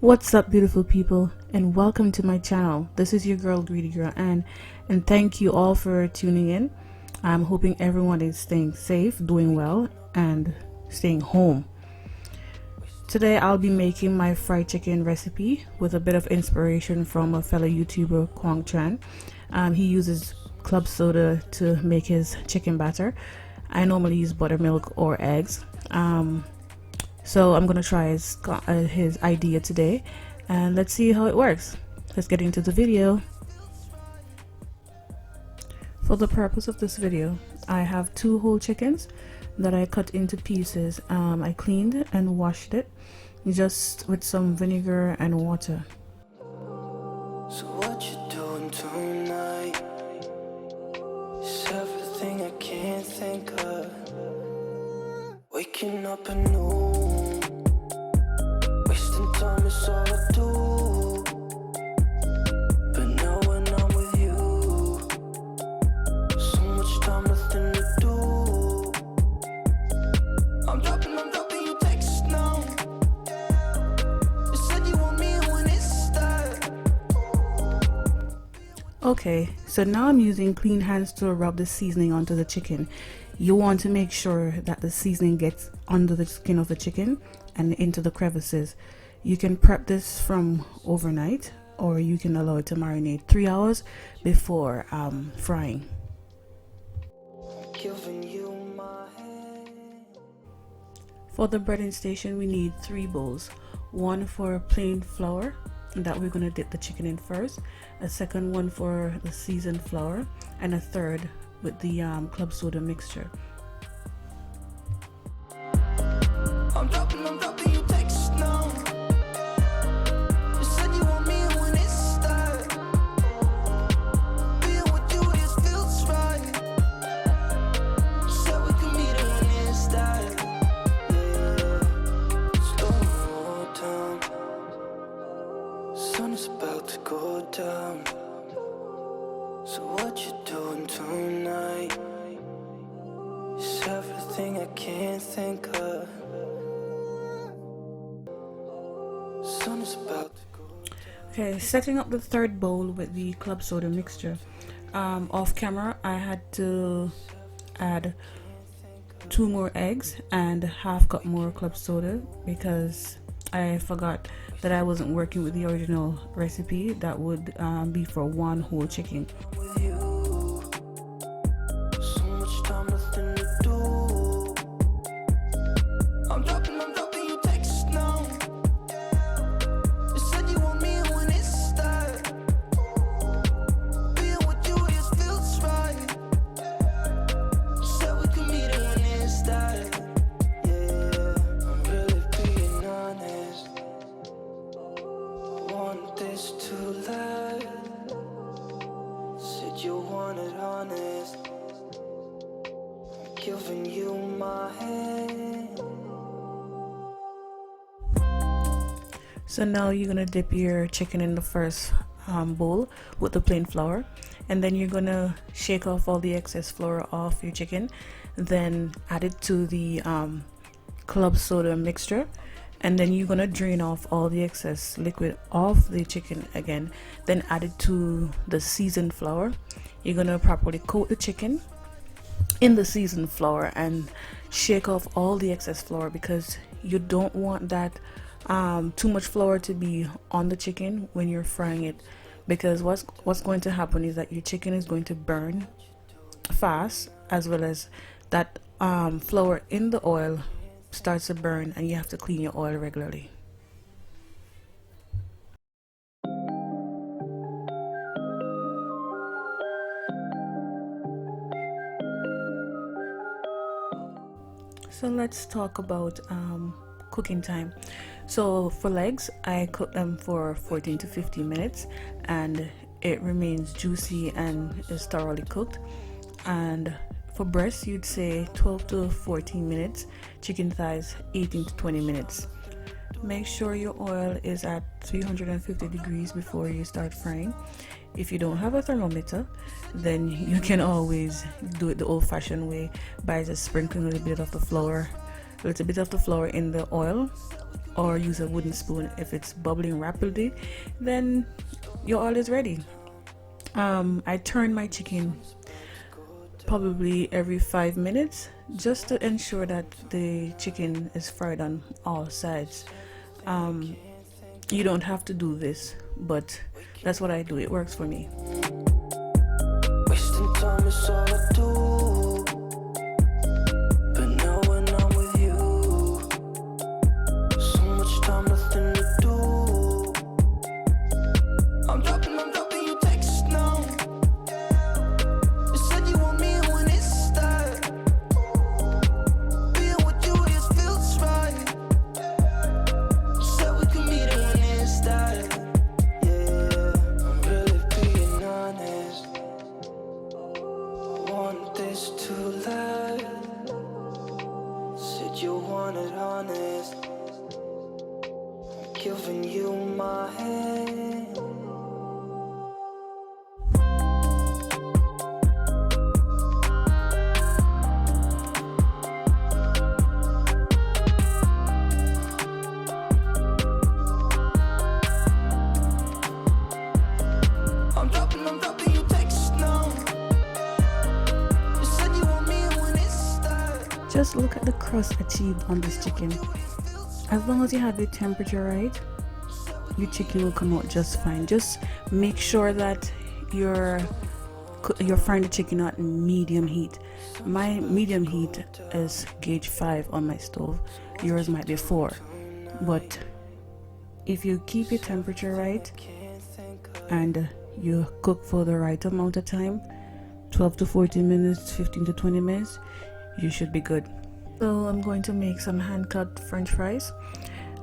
What's up, beautiful people, and welcome to my channel. This is your girl, Greedy Girl Ann, and thank you all for tuning in. I'm hoping everyone is staying safe, doing well, and staying home. Today I'll be making my fried chicken recipe with a bit of inspiration from a fellow YouTuber, Kwang Tran. He uses club soda to make his chicken batter. I normally use buttermilk or eggs. So I'm gonna try his idea today, and let's see how it works. Let's get into the video. For the purpose of this video, I have 2 whole chickens that I cut into pieces. I cleaned and washed it just with some vinegar and water. So what you doing tonight? It's everything I can't think of. Waking up anew. Time is all I do, but now when I'm with you, so much time, nothing to do. I'm dropping you text now. You said you want me when it starts. Okay, so now I'm using clean hands to rub the seasoning onto the chicken. You want to make sure that the seasoning gets under the skin of the chicken and into the crevices. You can prep this from overnight, or you can allow it to marinate 3 hours before frying. For the breading station, we need 3 bowls. One for plain flour that we're going to dip the chicken in first, a second one for the seasoned flour, and a third with the club soda mixture. I'm dropping you text now. You said you want me when it starts. Being with you, this feels right. You said we could meet when it starts. Yeah, slow down. Sun is about to go down. So what you doing tonight? It's everything I can't think of. Sun is about to go down. Okay, setting up the third bowl with the club soda mixture. Off camera, I had to add 2 more eggs and ½ cup more club soda because I forgot that I wasn't working with the original recipe that would be for 1 whole chicken. With you, so much time, nothing to do. I'm dropping you text now. You said you want me when it starts. Being with you, this feels right. You said we could meet when it starts. Yeah, I'm really being honest. I want this to last. Said you wanted honest. I'm giving you my hand. So now you're gonna dip your chicken in the first bowl with the plain flour, and then you're gonna shake off all the excess flour off your chicken, then add it to the club soda mixture, and then you're gonna drain off all the excess liquid off the chicken again, then add it to the seasoned flour. You're gonna properly coat the chicken in the seasoned flour and shake off all the excess flour, because you don't want that too much flour to be on the chicken when you're frying it, because what's going to happen is that your chicken is going to burn fast, as well as that flour in the oil starts to burn, and you have to clean your oil regularly. So let's talk about cooking time. So for legs, I cook them for 14 to 15 minutes, and it remains juicy and is thoroughly cooked. And for breasts, you'd say 12 to 14 minutes. Chicken thighs, 18 to 20 minutes. Make sure your oil is at 350 degrees before you start frying. If you don't have a thermometer, then you can always do it the old-fashioned way by just sprinkling a little bit of the flour in the oil or use a wooden spoon. If it's bubbling rapidly, then your oil is ready. I turn my chicken probably every 5 minutes just to ensure that the chicken is fried on all sides. You don't have to do this, but that's what I do. It works for me. Wasting time is all I do. But now when I'm with you, so much time, nothing to do. I'm dropping you text now. You said you want me when it start. Being with you just feels right. You said we could meet it when it start. Yeah, I'm really being honest. Want this to last. Said you wanted honest. I'm giving you my hand. I'm dropping you text now. You said you want me when it starts. Just look at the crust achieved on this chicken. As long as you have the temperature right, your chicken will come out just fine. Just make sure that you're frying the chicken at medium heat. My medium heat is gauge 5 on my stove. Yours might be 4. But if you keep your temperature right and you cook for the right amount of time, 12 to 14 minutes, 15 to 20 minutes, you should be good. So I'm going to make some hand-cut french fries.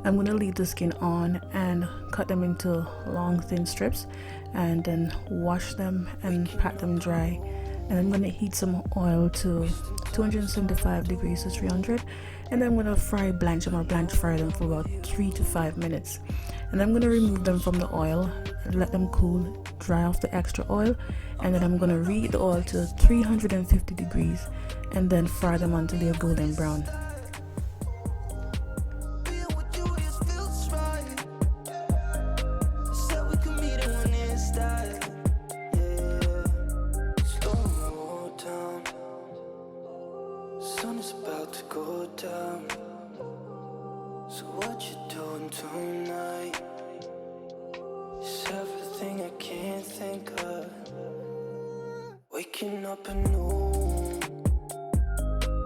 I'm going to leave the skin on and cut them into long thin strips, and then wash them and pat them dry. And I'm going to heat some oil to 275 degrees to 300, and then I'm going to blanch fry them for about 3 to 5 minutes. And I'm going to remove them from the oil, let them cool, dry off the extra oil, and then I'm going to reheat the oil to 350 degrees and then fry them until they're golden brown. Being with you just feels right. You said we could meet it when it starts. Yeah, slow down. Sun is about to go down. So what you doing tonight? It's everything I can't think of. Waking up anew.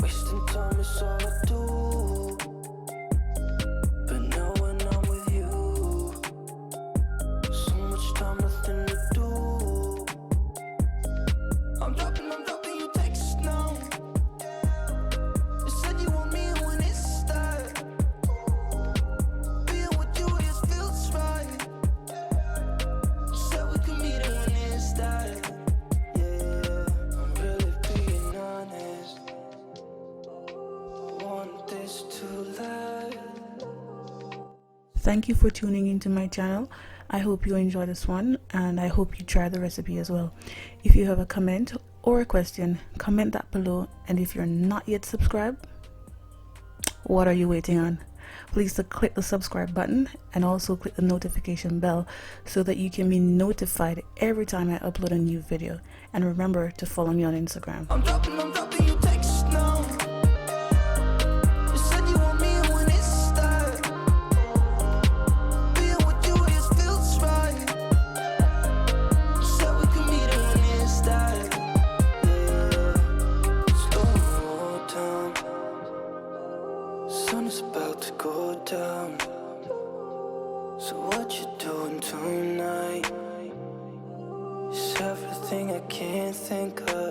Wasting time is all I do. But now when I'm with you, so much time, nothing to do. I'm dropping you text now. You said you want me when it starts. Being with you just feels right. You said we could meet it when it starts. Yeah, I'm really being honest. I want this to last. Thank you for tuning into my channel. I hope you enjoy this one, and I hope you try the recipe as well. If you have a comment or a question, comment that below. And if you're not yet subscribed, what are you waiting on? Please click the subscribe button and also click the notification bell so that you can be notified every time I upload a new video. And remember to follow me on Instagram. I'm dropping you text now. You said you want me when it starts. Being with you just feels right. You said we could meet it when it starts. Yeah, slow down. Sun is about to go down. So what you doing tonight? It's everything I can't think of.